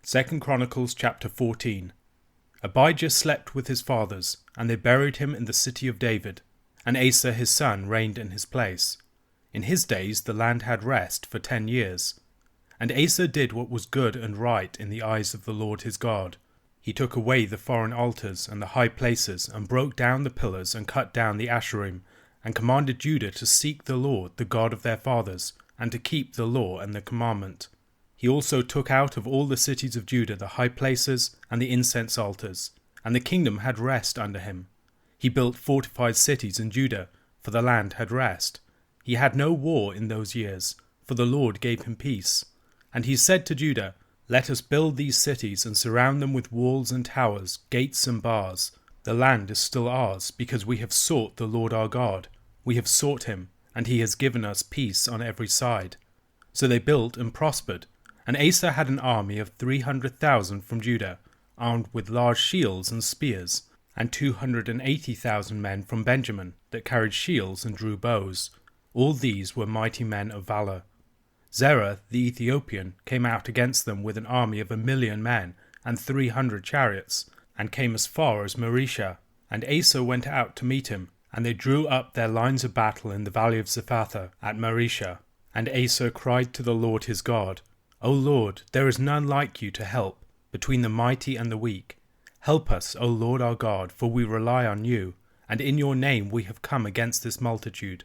2 Chronicles chapter 14. Abijah slept with his fathers, and they buried him in the city of David, and Asa his son reigned in his place. In his days the land had rest for 10 years. And Asa did what was good and right in the eyes of the Lord his God. He took away the foreign altars and the high places, and broke down the pillars and cut down the Asherim, and commanded Judah to seek the Lord, the God of their fathers, and to keep the law and the commandment. He also took out of all the cities of Judah the high places and the incense altars, and the kingdom had rest under him. He built fortified cities in Judah, for the land had rest. He had no war in those years, for the Lord gave him peace. And he said to Judah, "Let us build these cities and surround them with walls and towers, gates and bars. The land is still ours, because we have sought the Lord our God. We have sought him, and he has given us peace on every side." So they built and prospered. And Asa had an army of 300,000 from Judah, armed with large shields and spears, and 280,000 men from Benjamin that carried shields and drew bows. All these were mighty men of valor. Zerah the Ethiopian came out against them with an army of 1,000,000 men and 300 chariots, and came as far as Mareshah. And Asa went out to meet him, and they drew up their lines of battle in the valley of Zephathah at Mareshah. And Asa cried to the Lord his God, "O Lord, there is none like you to help, between the mighty and the weak. Help us, O Lord our God, for we rely on you, and in your name we have come against this multitude.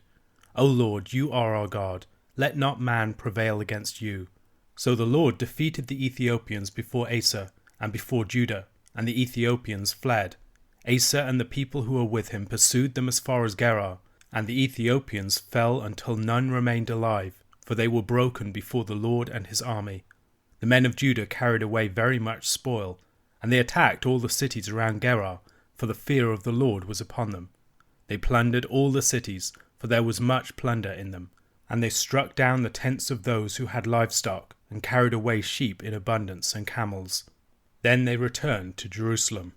O Lord, you are our God, let not man prevail against you." So the Lord defeated the Ethiopians before Asa and before Judah, and the Ethiopians fled. Asa and the people who were with him pursued them as far as Gerar, and the Ethiopians fell until none remained alive, for they were broken before the Lord and his army. The men of Judah carried away very much spoil, and they attacked all the cities around Gerar, for the fear of the Lord was upon them. They plundered all the cities, for there was much plunder in them, and they struck down the tents of those who had livestock, and carried away sheep in abundance and camels. Then they returned to Jerusalem.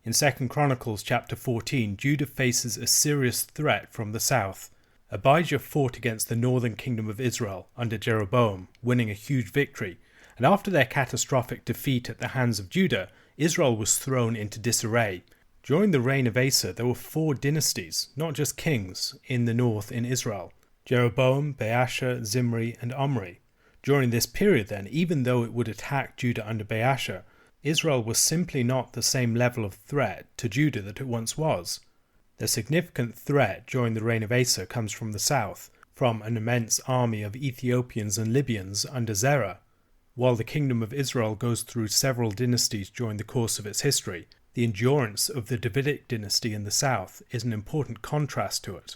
In 2 Chronicles chapter 14, Judah faces a serious threat from the south. Abijah fought against the northern kingdom of Israel under Jeroboam, winning a huge victory, and after their catastrophic defeat at the hands of Judah, Israel was thrown into disarray. During the reign of Asa, there were 4 dynasties, not just kings, in the north in Israel: Jeroboam, Baasha, Zimri, and Omri. During this period then, even though it would attack Judah under Baasha, Israel was simply not the same level of threat to Judah that it once was. The significant threat during the reign of Asa comes from the south, from an immense army of Ethiopians and Libyans under Zerah. While the kingdom of Israel goes through several dynasties during the course of its history, the endurance of the Davidic dynasty in the south is an important contrast to it.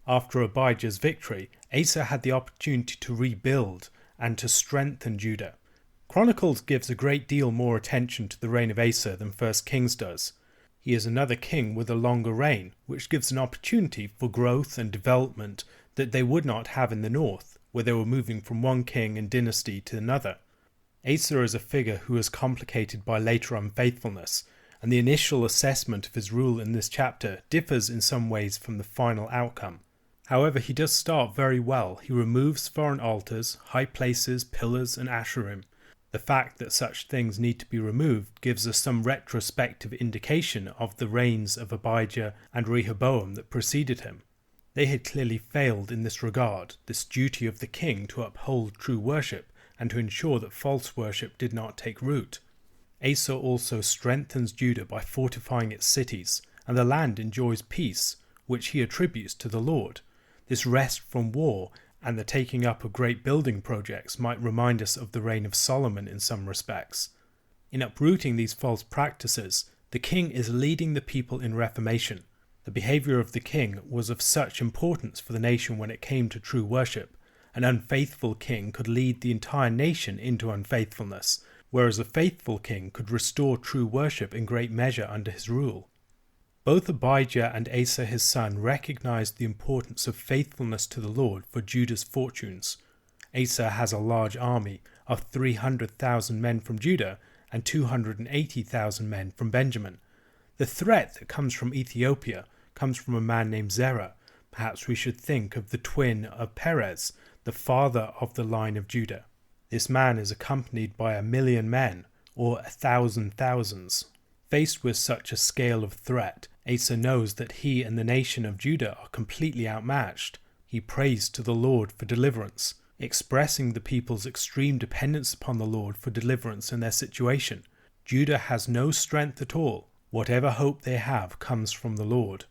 After Abijah's victory, Asa had the opportunity to rebuild and to strengthen Judah. Chronicles gives a great deal more attention to the reign of Asa than 1 Kings does. He is another king with a longer reign, which gives an opportunity for growth and development that they would not have in the north, where they were moving from one king and dynasty to another. Asa is a figure who is complicated by later unfaithfulness, and the initial assessment of his rule in this chapter differs in some ways from the final outcome. However, he does start very well. He removes foreign altars, high places, pillars, and Asherim. The fact that such things need to be removed gives us some retrospective indication of the reigns of Abijah and Rehoboam that preceded him. They had clearly failed in this regard, this duty of the king to uphold true worship and to ensure that false worship did not take root. Asa also strengthens Judah by fortifying its cities, and the land enjoys peace, which he attributes to the Lord. This rest from war and the taking up of great building projects might remind us of the reign of Solomon in some respects. In uprooting these false practices, the king is leading the people in reformation. The behavior of the king was of such importance for the nation when it came to true worship. An unfaithful king could lead the entire nation into unfaithfulness, whereas a faithful king could restore true worship in great measure under his rule. Both Abijah and Asa his son recognized the importance of faithfulness to the Lord for Judah's fortunes. Asa has a large army of 300,000 men from Judah and 280,000 men from Benjamin. The threat that comes from Ethiopia comes from a man named Zerah. Perhaps we should think of the twin of Perez, the father of the line of Judah. This man is accompanied by 1,000,000 men, or 1,000 thousands. Faced with such a scale of threat, Asa knows that he and the nation of Judah are completely outmatched. He prays to the Lord for deliverance, expressing the people's extreme dependence upon the Lord for deliverance in their situation. Judah has no strength at all. Whatever hope they have comes from the Lord.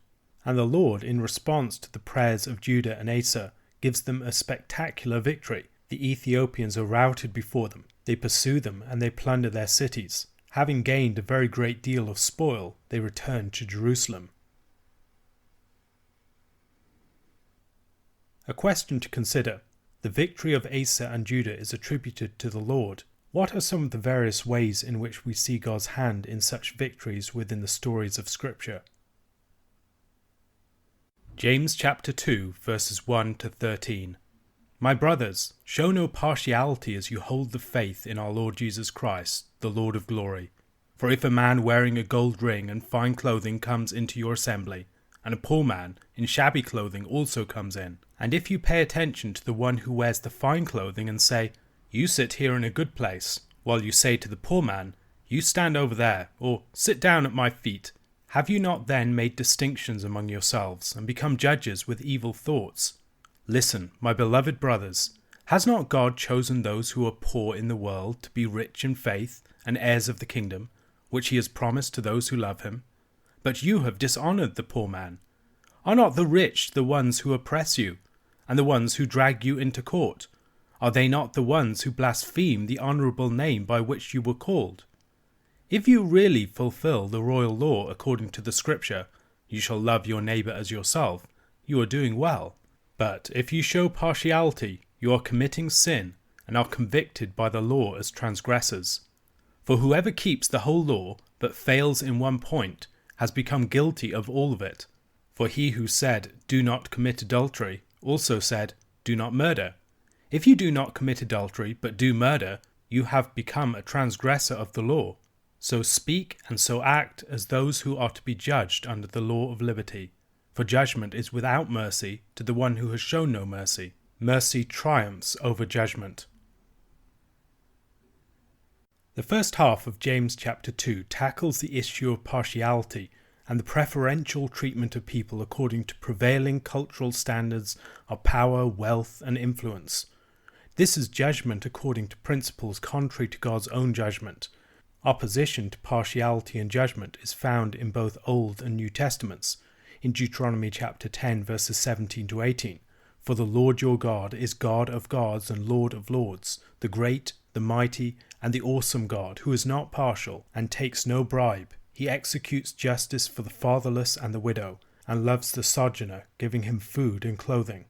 And the Lord, in response to the prayers of Judah and Asa, gives them a spectacular victory. The Ethiopians are routed before them. They pursue them and they plunder their cities. Having gained a very great deal of spoil, they return to Jerusalem. A question to consider. The victory of Asa and Judah is attributed to the Lord. What are some of the various ways in which we see God's hand in such victories within the stories of Scripture? James chapter 2, verses 1 to 13. My brothers, show no partiality as you hold the faith in our Lord Jesus Christ, the Lord of glory. For if a man wearing a gold ring and fine clothing comes into your assembly, and a poor man in shabby clothing also comes in, and if you pay attention to the one who wears the fine clothing and say, you sit here in a good place, while you say to the poor man, you stand over there, or sit down at my feet, have you not then made distinctions among yourselves, and become judges with evil thoughts? Listen, my beloved brothers, has not God chosen those who are poor in the world to be rich in faith and heirs of the kingdom, which he has promised to those who love him? But you have dishonoured the poor man. Are not the rich the ones who oppress you, and the ones who drag you into court? Are they not the ones who blaspheme the honourable name by which you were called? If you really fulfil the royal law according to the Scripture, you shall love your neighbour as yourself, you are doing well. But if you show partiality, you are committing sin, and are convicted by the law as transgressors. For whoever keeps the whole law, but fails in one point, has become guilty of all of it. For he who said, do not commit adultery, also said, do not murder. If you do not commit adultery, but do murder, you have become a transgressor of the law. So speak and so act as those who are to be judged under the law of liberty. For judgment is without mercy to the one who has shown no mercy. Mercy triumphs over judgment. The first half of James chapter 2 tackles the issue of partiality and the preferential treatment of people according to prevailing cultural standards of power, wealth, and influence. This is judgment according to principles contrary to God's own judgment. Opposition to partiality and judgment is found in both Old and New Testaments. In Deuteronomy chapter 10 verses 17 to 18, for the Lord your God is God of gods and Lord of lords, the great, the mighty, and the awesome God, who is not partial and takes no bribe. He executes justice for the fatherless and the widow, and loves the sojourner, giving him food and clothing.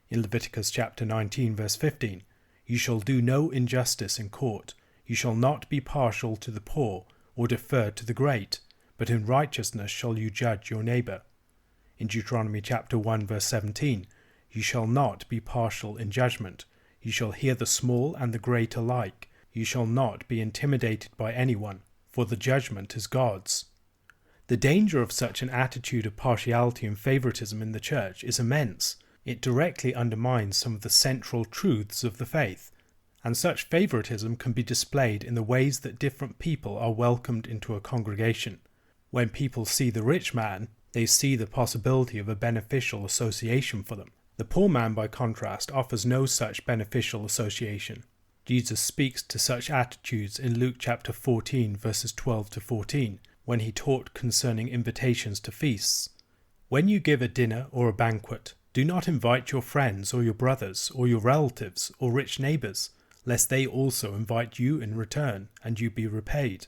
In Leviticus chapter 19 verse 15, you shall do no injustice in court. You shall not be partial to the poor, or defer to the great, but in righteousness shall you judge your neighbour. In Deuteronomy chapter 1 verse 17, you shall not be partial in judgment. You shall hear the small and the great alike. You shall not be intimidated by anyone, for the judgment is God's. The danger of such an attitude of partiality and favoritism in the church is immense. It directly undermines some of the central truths of the faith, and such favoritism can be displayed in the ways that different people are welcomed into a congregation. When people see the rich man, they see the possibility of a beneficial association for them. The poor man, by contrast, offers no such beneficial association. Jesus speaks to such attitudes in Luke chapter 14 verses 12 to 14, when he taught concerning invitations to feasts. When you give a dinner or a banquet, do not invite your friends or your brothers or your relatives or rich neighbours, lest they also invite you in return, and you be repaid.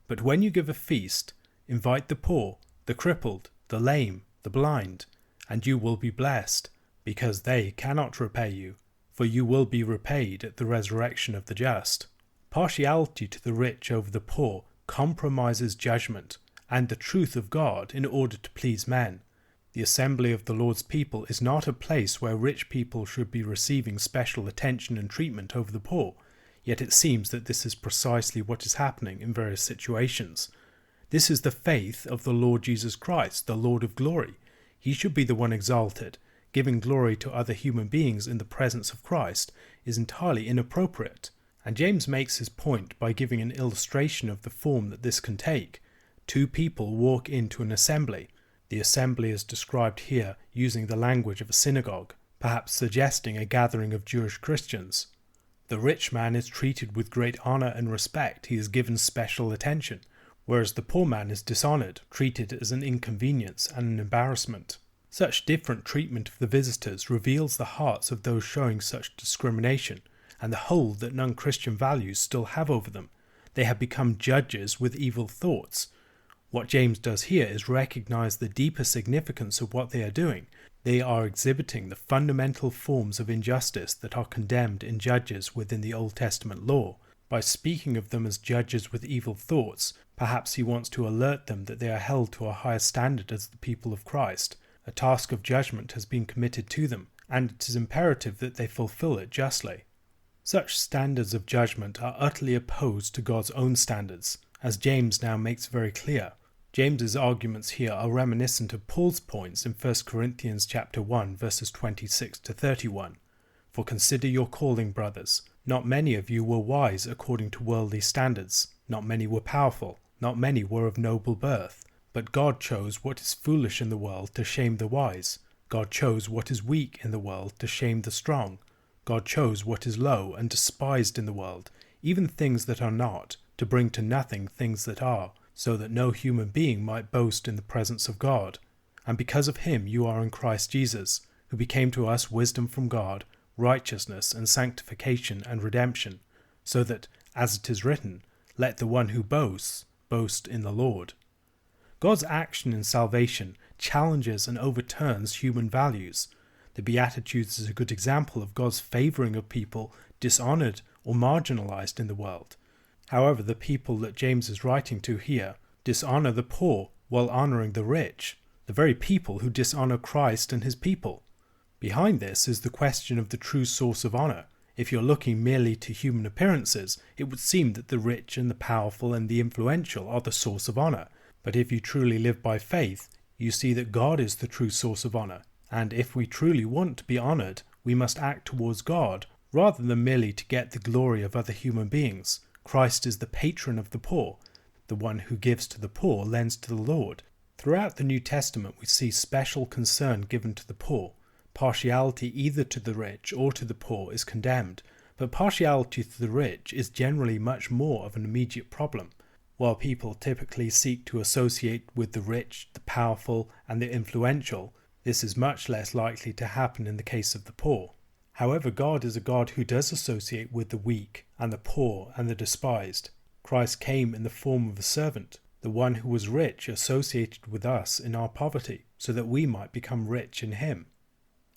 But when you give a feast, invite the poor, the crippled, the lame, the blind, and you will be blessed, because they cannot repay you, for you will be repaid at the resurrection of the just. Partiality to the rich over the poor compromises judgment and the truth of God in order to please men. The assembly of the Lord's people is not a place where rich people should be receiving special attention and treatment over the poor, yet it seems that this is precisely what is happening in various situations. This is the faith of the Lord Jesus Christ, the Lord of glory. He should be the one exalted. Giving glory to other human beings in the presence of Christ is entirely inappropriate, And James makes his point by giving an illustration of the form that this can take. Two people walk into an assembly. The assembly is described here using the language of a synagogue, perhaps suggesting a gathering of Jewish Christians. The rich man is treated with great honor and respect. He is given special attention, whereas the poor man is dishonored, treated as an inconvenience and an embarrassment. Such different treatment of the visitors reveals the hearts of those showing such discrimination, and the hold that non-Christian values still have over them. They have become judges with evil thoughts. What James does here is recognize the deeper significance of what they are doing. They are exhibiting the fundamental forms of injustice that are condemned in judges within the Old Testament law. By speaking of them as judges with evil thoughts, perhaps he wants to alert them that they are held to a higher standard as the people of Christ. A task of judgment has been committed to them, and it is imperative that they fulfill it justly. Such standards of judgment are utterly opposed to God's own standards, as James now makes very clear. James's arguments here are reminiscent of Paul's points in 1 Corinthians chapter 1 verses 26 to 31. For consider your calling, brothers. Not many of you were wise according to worldly standards. Not many were powerful. Not many were of noble birth. But God chose what is foolish in the world to shame the wise. God chose what is weak in the world to shame the strong. God chose what is low and despised in the world, even things that are not, to bring to nothing things that are, so that no human being might boast in the presence of God. And because of him you are in Christ Jesus, who became to us wisdom from God, righteousness and sanctification and redemption, so that, as it is written, let the one who boasts, boast in the Lord. God's action in salvation challenges and overturns human values. The Beatitudes is a good example of God's favouring of people dishonored or marginalized in the world. However, the people that James is writing to here dishonor the poor while honoring the rich, the very people who dishonor Christ and his people. Behind this is the question of the true source of honor. If you're looking merely to human appearances, it would seem that the rich and the powerful and the influential are the source of honor. But if you truly live by faith, you see that God is the true source of honor. And if we truly want to be honored, we must act towards God, rather than merely to get the glory of other human beings. Christ is the patron of the poor. The one who gives to the poor lends to the Lord. Throughout the New Testament we see special concern given to the poor. Partiality either to the rich or to the poor is condemned, but partiality to the rich is generally much more of an immediate problem. While people typically seek to associate with the rich, the powerful, and the influential, this is much less likely to happen in the case of the poor. However, God is a God who does associate with the weak and the poor and the despised. Christ came in the form of a servant. The one who was rich associated with us in our poverty, so that we might become rich in him.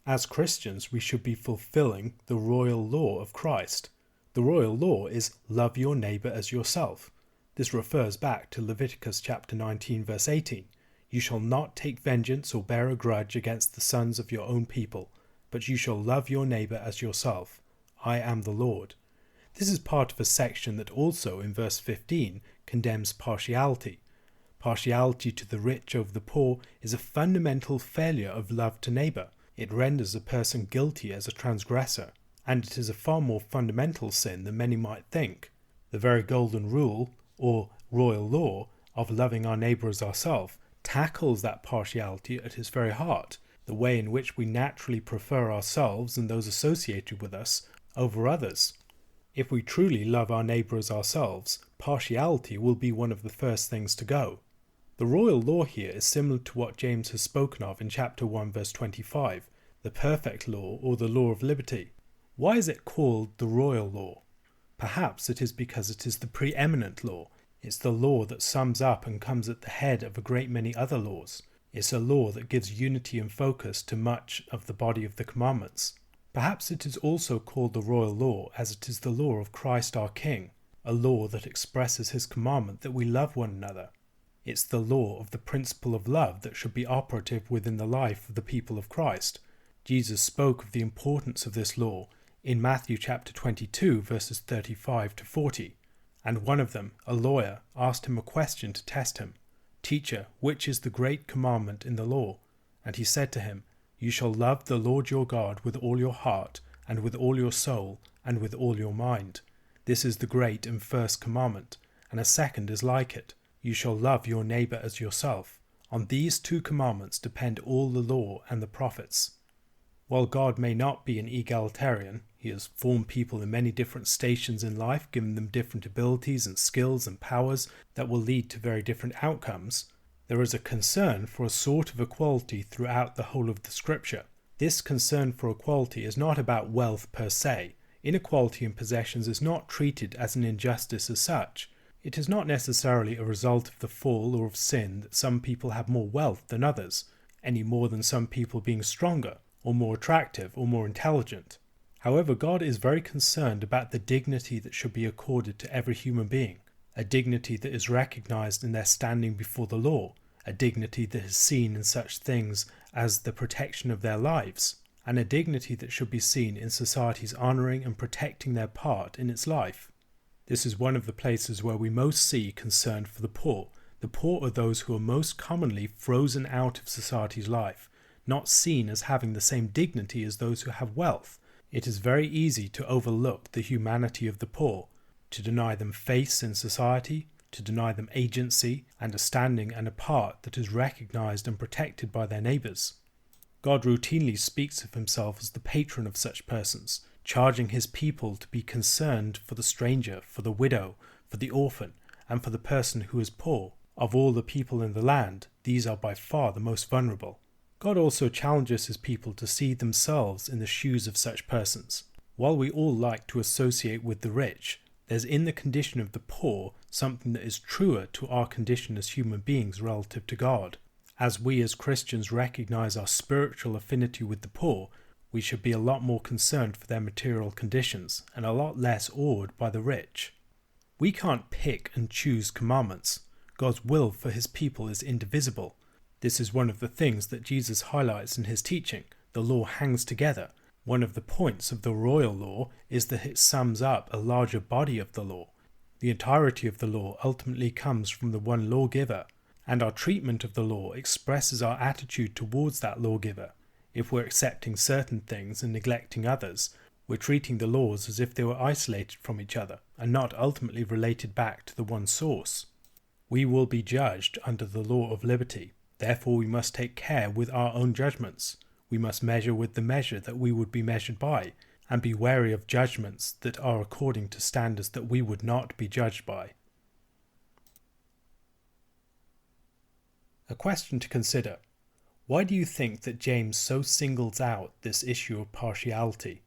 As Christians, we should be fulfilling the royal law of Christ. The royal law is love your neighbor as yourself. This refers back to Leviticus chapter 19 verse 18. You shall not take vengeance or bear a grudge against the sons of your own people, but you shall love your neighbor as yourself. I am the Lord. This is part of a section that also, in verse 15, condemns partiality. Partiality to the rich over the poor is a fundamental failure of love to neighbor. It renders a person guilty as a transgressor, and it is a far more fundamental sin than many might think. The very golden rule, or royal law, of loving our neighbor as ourselves tackles that partiality at its very heart, the way in which we naturally prefer ourselves and those associated with us over others. If we truly love our neighbor as ourselves, partiality will be one of the first things to go. The royal law here is similar to what James has spoken of in chapter 1 verse 25, the perfect law or the law of liberty. Why is it called the royal law? Perhaps it is because it is the preeminent law. It's the law that sums up and comes at the head of a great many other laws. It's a law that gives unity and focus to much of the body of the commandments. Perhaps it is also called the royal law as it is the law of Christ our King, a law that expresses his commandment that we love one another. It's the law of the principle of love that should be operative within the life of the people of Christ. Jesus spoke of the importance of this law in Matthew chapter 22 verses 35 to 40. And one of them, a lawyer, asked him a question to test him. Teacher, which is the great commandment in the law? And he said to him, You shall love the Lord your God with all your heart, and with all your soul, and with all your mind. This is the great and first commandment, and a second is like it. You shall love your neighbour as yourself. On these two commandments depend all the law and the prophets. While God may not be an egalitarian, he has formed people in many different stations in life, given them different abilities and skills and powers that will lead to very different outcomes. There is a concern for a sort of equality throughout the whole of the scripture. This concern for equality is not about wealth per se. Inequality in possessions is not treated as an injustice as such. It is not necessarily a result of the fall or of sin that some people have more wealth than others, any more than some people being stronger, or more attractive, or more intelligent. However, God is very concerned about the dignity that should be accorded to every human being, a dignity that is recognized in their standing before the law, a dignity that is seen in such things as the protection of their lives, and a dignity that should be seen in society's honoring and protecting their part in its life. This is one of the places where we most see concern for the poor. The poor are those who are most commonly frozen out of society's life, not seen as having the same dignity as those who have wealth. It is very easy to overlook the humanity of the poor, to deny them face in society, to deny them agency and a standing and a part that is recognized and protected by their neighbors. God routinely speaks of himself as the patron of such persons, charging his people to be concerned for the stranger, for the widow, for the orphan, and for the person who is poor. Of all the people in the land, these are by far the most vulnerable. God also challenges his people to see themselves in the shoes of such persons. While we all like to associate with the rich, there's in the condition of the poor something that is truer to our condition as human beings relative to God. As we as Christians recognize our spiritual affinity with the poor, we should be a lot more concerned for their material conditions and a lot less awed by the rich. We can't pick and choose commandments. God's will for his people is indivisible. This is one of the things that Jesus highlights in his teaching. The law hangs together. One of the points of the royal law is that it sums up a larger body of the law. The entirety of the law ultimately comes from the one lawgiver, and our treatment of the law expresses our attitude towards that lawgiver. If we're accepting certain things and neglecting others, we're treating the laws as if they were isolated from each other and not ultimately related back to the one source. We will be judged under the law of liberty. Therefore, we must take care with our own judgments. We must measure with the measure that we would be measured by, and be wary of judgments that are according to standards that we would not be judged by. A question to consider. Why do you think that James so singles out this issue of partiality?